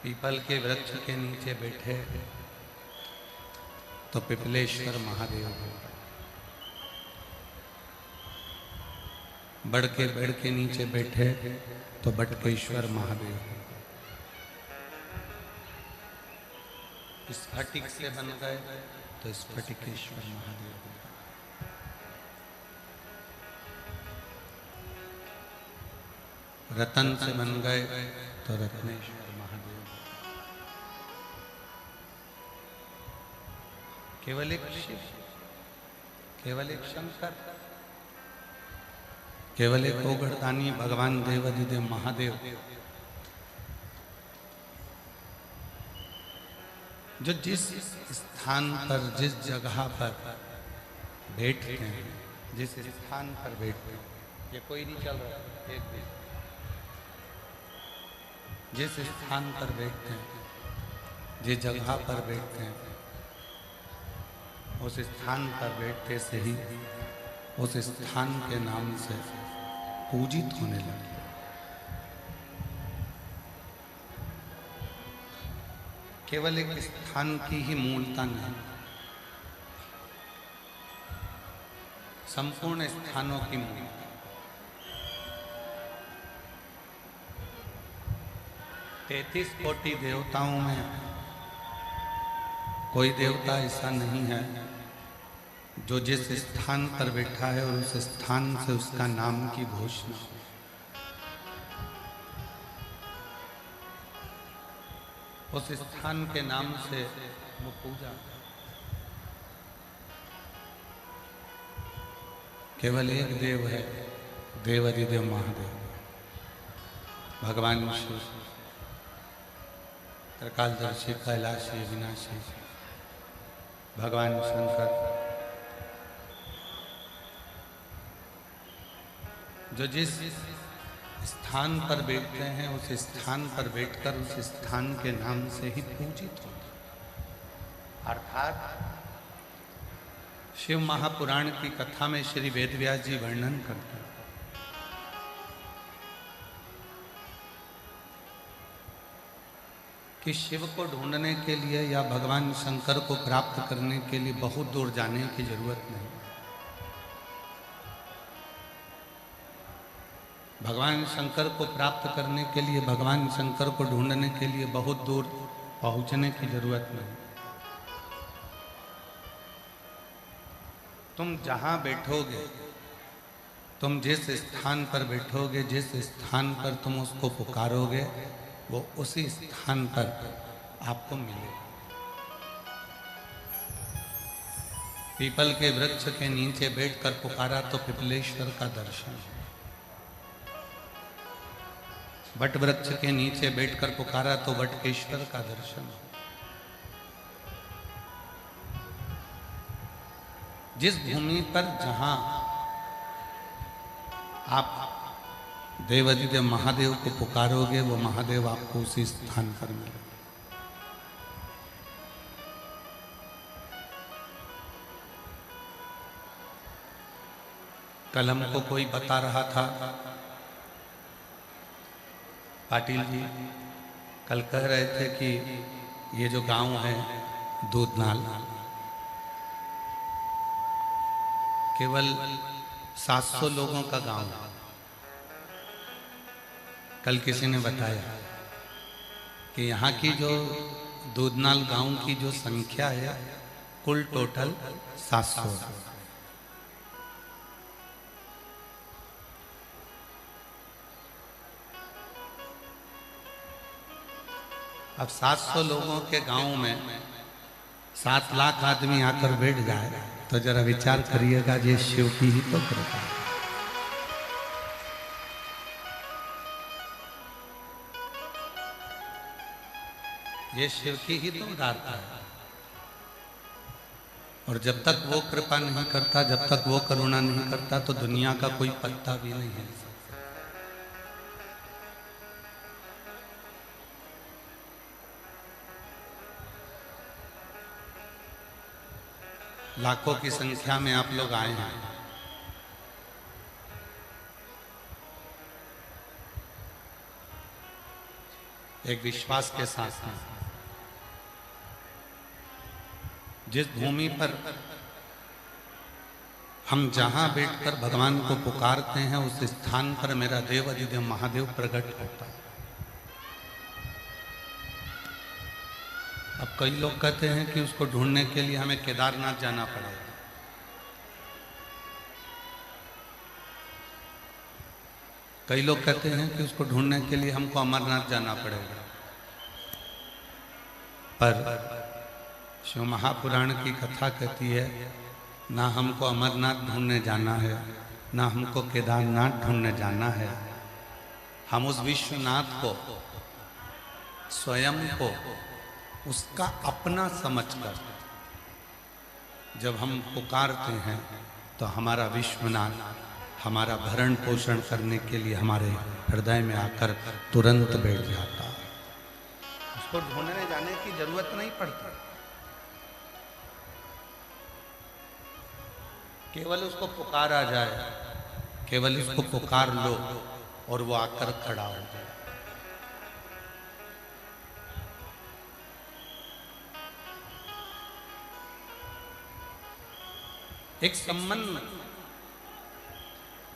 People के वृक्ष के नीचे बैठे तो पिपलेश्वर महादेव हो, बड़ के पेड़ के नीचे बैठे तो बटकेश्वर महादेव हो। स्फटिक से बन गए तो स्फटिकेश्वर महादेव हो। रतन से बन गए तो रत्नेश्वर महादेव। केवल एक शिव, केवल एक शंकर, केवल एक ओगढ़दानी भगवान देवाधिदेव महादेव, जो जिस स्थान पर, जिस जगह पर बैठते हैं, जिस स्थान पर बैठते हैं, ये कोई नहीं चल रहा एक भी, जिस स्थान पर बैठते हैं, जिस जगह पर बैठते हैं, उस स्थान पर बैठते से ही उस स्थान के नाम से पूजित होने लगे। केवल एक स्थान की ही मूलता नहीं, संपूर्ण स्थानों की मूलता। तैतीस कोटि देवताओं में कोई देवता ऐसा नहीं है जो जिस स्थान पर बैठा है और उस स्थान से उसका नाम की घोषणा, उस स्थान के नाम से वो पूजा। केवल एक देव है, देवाधिदेव महादेव, भगवान शिव, त्रिकालदर्शी, कैलाशी, अविनाशी, भगवान शंकर, जो जिस स्थान पर बैठते हैं उस स्थान पर बैठकर उस स्थान के नाम से ही पूजित होते। अर्थात शिव महापुराण की कथा में श्री वेदव्यास जी वर्णन करते हैं कि शिव को ढूंढने के लिए या भगवान शंकर को प्राप्त करने के लिए बहुत दूर जाने की जरूरत नहीं। भगवान शंकर को प्राप्त करने के लिए, भगवान शंकर को ढूंढने के लिए बहुत दूर पहुंचने की जरूरत नहीं। तुम जहां बैठोगे, तुम जिस स्थान पर बैठोगे, जिस स्थान पर तुम उसको पुकारोगे, वो उसी स्थान पर आपको मिलेगा। पीपल के वृक्ष के नीचे बैठकर पुकारा तो पिपलेश्वर का दर्शन, वट वृक्ष के नीचे बैठकर पुकारा तो वटकेश्वर का दर्शन। जिस भूमि पर जहां आप देवाधिदेव महादेव को पुकारोगे, वो महादेव आपको उसी स्थान पर मिलेगा। कल हमको कोई बता रहा था, पाटिल जी कल कह रहे थे कि ये जो गांव है दूधनाल, केवल 700 लोगों का गांव है। कल किसी ने बताया कि यहाँ की जो दूधनाल गांव की जो संख्या है, कुल टोटल 700। अब 700 लोगों के गांव में 7 लाख आदमी आकर बैठ जाए तो जरा विचार करिएगा, ये शिव की ही तो कृपा है। ये शिव की ही तो उदारता है। और जब तक वो कृपा नहीं करता, जब तक वो करुणा नहीं करता, तो दुनिया का कोई पत्ता भी नहीं है। लाखों की संख्या में आप लोग आए हैं। एक विश्वास के साथ में। जिस भूमि पर हम जहां बैठकर भगवान को पुकारते हैं उस स्थान पर मेरा देव अधिदेव महादेव प्रकट होता है। अब कई लोग कहते हैं कि उसको ढूंढने के लिए हमें केदारनाथ जाना पड़ेगा। कई लोग कहते हैं कि उसको ढूंढने के लिए हमको अमरनाथ जाना पड़ेगा। पर शिव महापुराण की कथा कहती है ना हमको अमरनाथ ढूंढने जाना है, ना हमको केदारनाथ ढूंढने जाना है। हम उस विश्वनाथ को, स्वयं को उसका अपना समझकर जब हम पुकारते हैं तो हमारा विश्वनाथ हमारा भरण पोषण करने के लिए हमारे हृदय में आकर तुरंत बैठ जाता है। उसको ढूंढने जाने की जरूरत नहीं पड़ती, केवल उसको पुकारा जाए, केवल उसको पुकार लो और वो आकर खड़ा हो जाए। एक संबंध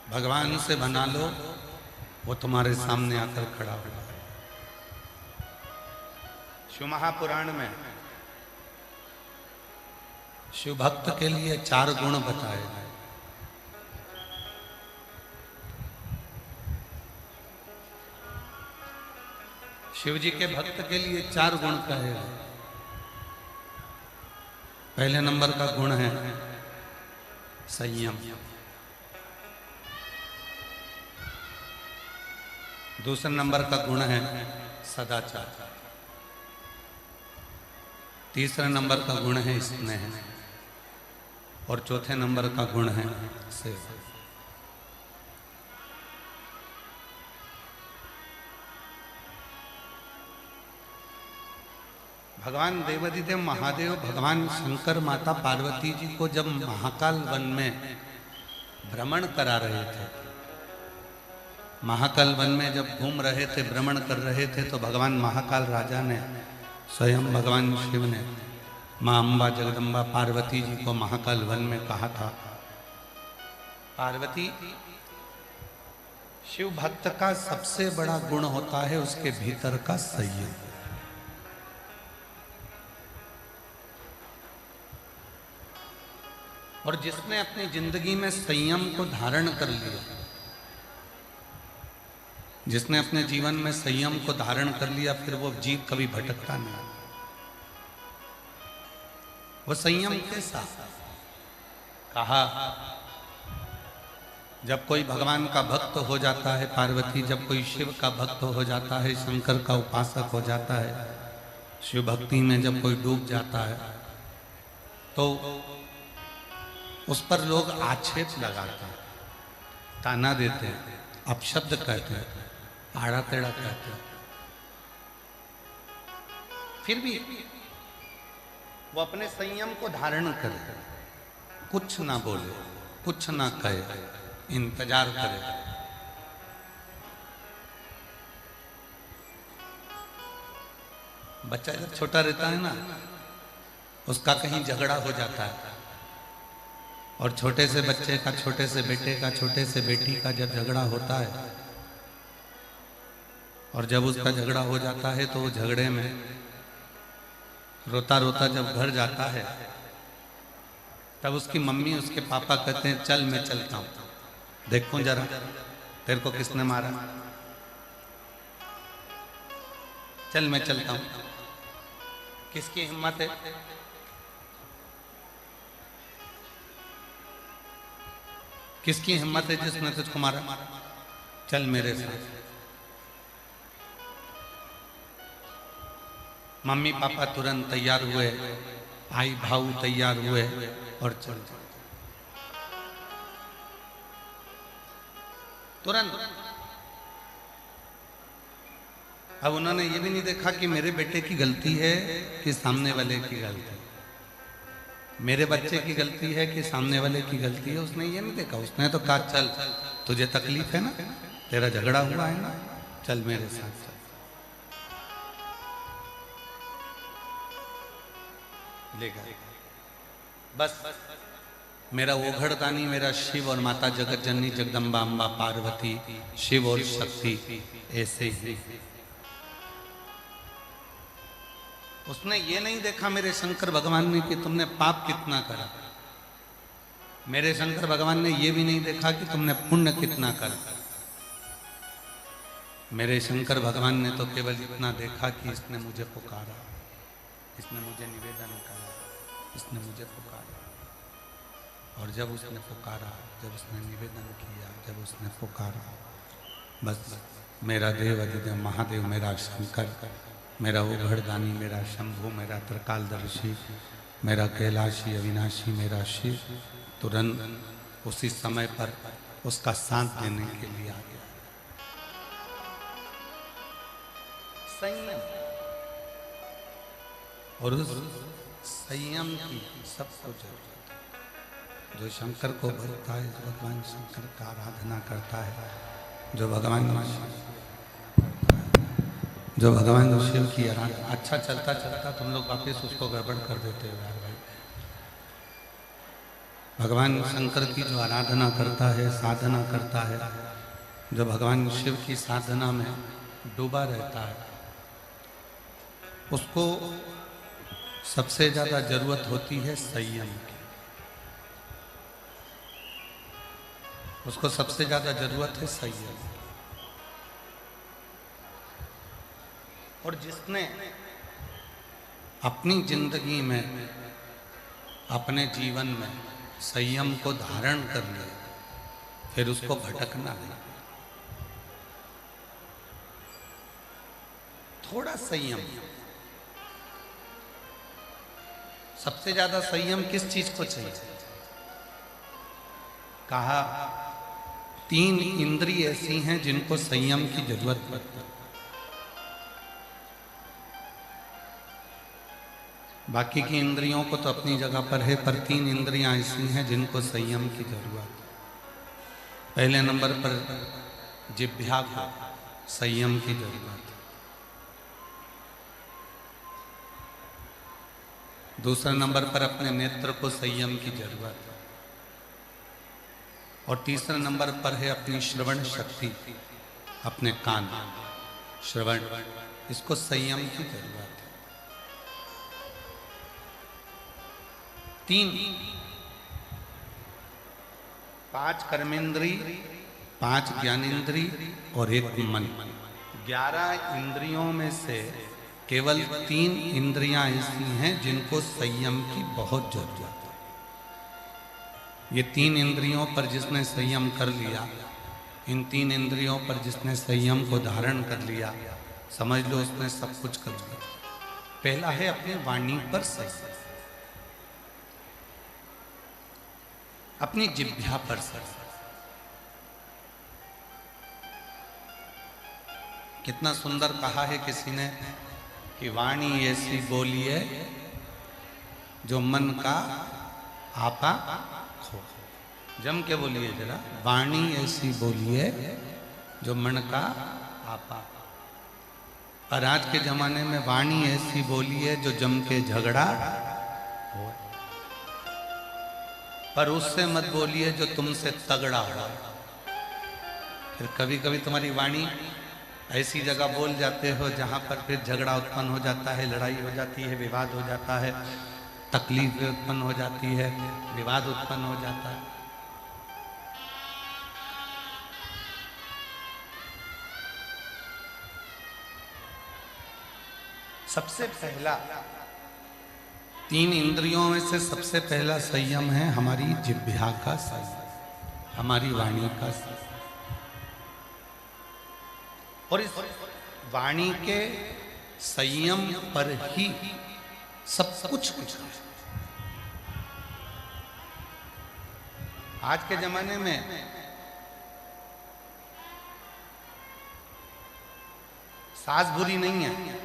भगवान से बना लो, वो तुम्हारे सामने आकर खड़ा हो जाए। शिव महापुराण में शिव भक्त के लिए 4 गुण बताए गए। शिव जी के भक्त के लिए 4 गुण कहे गए। पहले नंबर का गुण है संयम, दूसरे नंबर का गुण है सदाचार, तीसरे नंबर का गुण है स्नेह और चौथे नंबर का गुण है सेवा। भगवान देवाधिदेव महादेव भगवान शंकर माता पार्वती जी को जब महाकाल वन में भ्रमण करा रहे थे, महाकाल वन में जब घूम रहे थे, भ्रमण कर रहे थे, तो भगवान महाकाल राजा ने स्वयं भगवान शिव ने माँ अम्बा जगदम्बा पार्वती जी को महाकाल वन में कहा था, पार्वती शिव भक्त का सबसे बड़ा गुण होता है उसके भीतर का संयम। और जिसने अपनी जिंदगी में संयम को धारण कर लिया, जिसने अपने जीवन में संयम को धारण कर लिया, फिर वो जीव कभी भटकता नहीं। वो संयम के साथ कहा, जब कोई भगवान का भक्त हो जाता है, पार्वती जब कोई शिव का भक्त हो जाता है, शंकर का उपासक हो जाता है, शिव भक्ति में जब कोई डूब जाता है, तो उस पर लोग आक्षेप लगाते हैं, ताना देते हैं, अपशब्द कहते हैं, आड़ा टेढ़ा कहते हैं। फिर भी वो अपने संयम को धारण करे, कुछ ना बोले, कुछ ना कहे, इंतजार करे। बच्चा जब छोटा रहता है ना, उसका कहीं झगड़ा हो जाता है, और छोटे से बच्चे का, छोटे से बेटे का, छोटे से बेटी का जब झगड़ा होता है, और जब उसका झगड़ा हो जाता है तो वो झगड़े में रोता रोता जब घर जाता है, तब उसकी मम्मी उसके पापा कहते हैं चल मैं चलता हूं, देखो जरा तेरे को किसने मारा, चल मैं चलता हूं। किसकी हिम्मत है? किसकी हिम्मत है जिसने तुझको मारा? चल मेरे साथ। मम्मी पापा तुरंत तैयार हुए, भाई भाऊ तैयार हुए और चल तुरंत। अब उन्होंने ये भी नहीं देखा कि मेरे बेटे की गलती है कि सामने वाले की गलती है, मेरे बच्चे की गलती है कि सामने वाले की गलती है, उसने ये नहीं देखा। उसने तो कहा चल तुझे तकलीफ है ना, तेरा झगड़ा हुआ है ना, चल मेरे साथ चल। लेगा। बस मेरा ओघड़दानी मेरा शिव और माता जगत जननी जगदम्बा अम्बा पार्वती, शिव और शक्ति ऐसे ही। उसने ये नहीं देखा मेरे शंकर भगवान ने कि तुमने पाप कितना करा। मेरे शंकर भगवान ने ये भी नहीं देखा कि तुमने पुण्य कितना करा। मेरे शंकर भगवान ने तो केवल इतना देखा कि इसने मुझे पुकारा, इसने मुझे निवेदन करा, इसने मुझे पुकारा। और जब उसने पुकारा, जब उसने निवेदन किया, जब उसने पुकारा, बस मेरा देव अधिदेव महादेव, मेरा शंकर, मेरा ओघड़दानी, मेरा शंभु, मेरा त्रिकालदर्शी, मेरा कैलाशी अविनाशी, मेरा शिव तुरंत उसी समय पर उसका साथ देने के लिए आ गया। संयम, और उस संयम की सबको जरूरत है। जो शंकर को भरता है, जो भगवान शंकर का आराधना करता है, जो भगवान शिव की आराधना। अच्छा चलता चलता तुम लोग वापस उसको गड़बड़ कर देते हो यार भाई। भगवान शंकर की जो आराधना करता है, साधना करता है, जो भगवान शिव की साधना में डूबा रहता है, उसको सबसे ज्यादा जरूरत होती है संयम की। उसको सबसे ज्यादा जरूरत है संयम। और जिसने अपनी जिंदगी में, अपने जीवन में संयम को धारण कर लिया, फिर उसको भटकना नहीं। थोड़ा संयम। सबसे ज्यादा संयम किस चीज को चाहिए? कहा 3 इंद्रिय ऐसी हैं जिनको संयम की जरूरत पड़ती है। बाकी की इंद्रियों को तो अपनी जगह पर है, पर 3 इंद्रियां ऐसी हैं जिनको संयम की जरूरत है। पहले नंबर पर जिह्वा को संयम की जरूरत है। दूसरे नंबर पर अपने नेत्र को संयम की जरूरत है। और तीसरे नंबर पर है अपनी श्रवण शक्ति, अपने कान, श्रवण, इसको संयम की जरूरत है। 3, 5 कर्मेंद्री, 5 ज्ञानेंद्री और 1 मन। 11 इंद्रियों में से केवल 3 इंद्रियां ऐसी हैं जिनको संयम की बहुत जरूरत है। ये 3 इंद्रियों पर जिसने संयम कर लिया, इन 3 इंद्रियों पर जिसने संयम को धारण कर लिया, समझ लो उसने सब कुछ कर लिया। पहला है अपनी वाणी पर संयम, अपनी जिह्वा पर संयम। कितना सुंदर कहा है किसी ने कि वाणी ऐसी बोलिए जो मन का आपा खो। जम के बोलिए जरा, वाणी ऐसी बोलिए जो मन का आपा। और आज के जमाने में वाणी ऐसी बोलिए जो जम के झगड़ा हो, पर उससे मत बोलिए जो तुमसे तगड़ा हो। फिर कभी कभी तुम्हारी वाणी ऐसी जगह बोल जाते हो जहां पर फिर झगड़ा उत्पन्न हो जाता है, लड़ाई हो जाती है, विवाद हो जाता है, तकलीफ उत्पन्न हो जाती है, विवाद उत्पन्न हो जाता है। सबसे पहला 3 इंद्रियों में से सबसे पहला संयम है हमारी जिह्वा का संयम, हमारी वाणी का संयम। और इस वाणी के संयम पर ही सब कुछ है। आज के जमाने में सास बुरी नहीं है,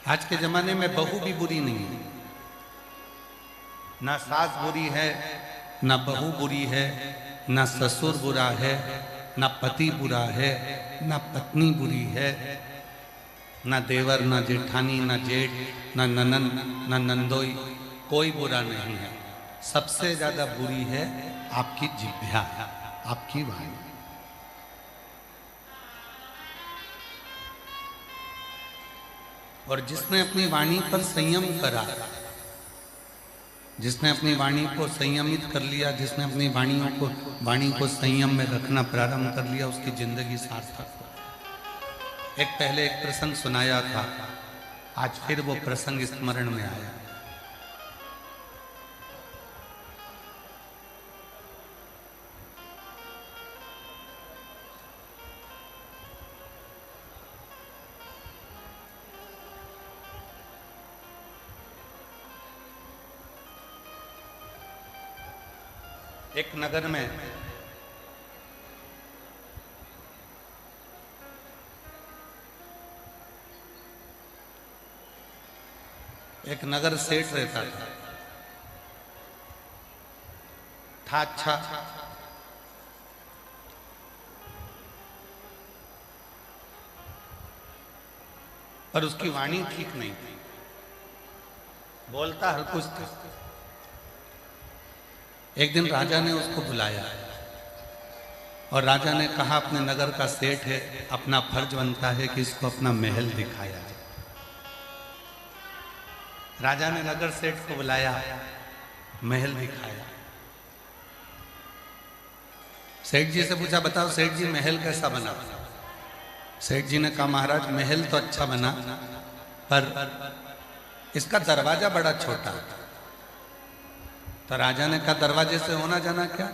आज के जमाने में बहू भी बुरी नहीं है। ना सास बुरी है, ना बहू बुरी है, ना ससुर बुरा है, ना पति बुरा है, ना पत्नी बुरी है। ना देवर, ना जेठानी, ना जेठ, ना ननन, ना नंदोई, कोई बुरा नहीं है। सबसे ज्यादा बुरी है आपकी जिह्वा, आपकी वाणी। और जिसने अपनी वाणी पर संयम करा, जिसने अपनी वाणी को संयमित कर लिया, जिसने अपनी वाणी को संयम में रखना प्रारंभ कर लिया, उसकी जिंदगी सार्थक हो। एक पहले एक प्रसंग सुनाया था, आज फिर वो प्रसंग स्मरण में आया। एक नगर में एक नगर सेठ रहता था अच्छा, पर उसकी वाणी ठीक नहीं थी, बोलता हर कुछ था। एक दिन राजा ने उसको बुलाया और राजा ने कहा, अपने नगर का सेठ है, अपना फर्ज बनता है कि इसको अपना महल दिखाया जाए। राजा ने नगर सेठ को बुलाया, महल दिखाया। सेठ जी से पूछा, बताओ सेठ जी महल कैसा बना? सेठ जी ने कहा, महाराज महल तो अच्छा बना, पर इसका दरवाजा बड़ा छोटा। तो राजा ने कहा, दरवाजे से होना जाना क्या?